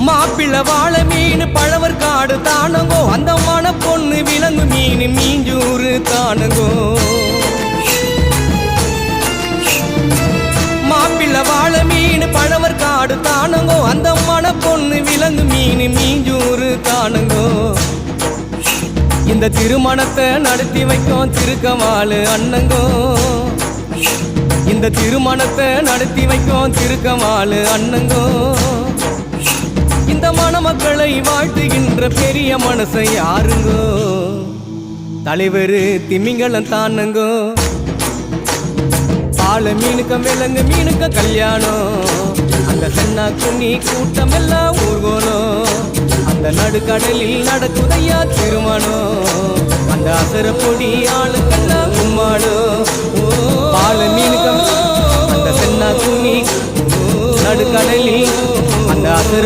மாப்பிள்ள வாழை மீன் பழவர் காடு தானங்கோ அந்த மன பொண்ணு விலங்கு மீன் மீஞ்சூறு தானங்கோ மாப்பிள்ள வாழை மீன் பழவர் காடு தானங்கோ அந்த மன பொண்ணு விலங்கு மீன் மீஞ்சூறு தானங்கோ இந்த திருமணத்தை நடத்தி வைக்கும் திருக்கமாலு அண்ணங்கோ இந்த திருமணத்தை நடத்தி வைக்கும் திருக்கமாலு அண்ணங்கோ இந்த மணமக்களை வாழ்த்துகின்ற பெரிய மனசை யாருங்கோ தலைவர் திமிங்கலம் தானங்கோ பால மீனுக்கம் விலங்கு மீனுக்க கல்யாணம் அந்த சென்னா குன்னி கூட்டம் எல்லாம் ஊர்கோலம் அந்த நடுக்கடலில் நடக்குதையா திருமணம் அந்த அசர பொடி ஆளுக்கெல்லாம் கும்மாடும் பால மீனுக்கம் அந்த சென்னா குன்னி நடுக்கடலில் அந்த அசர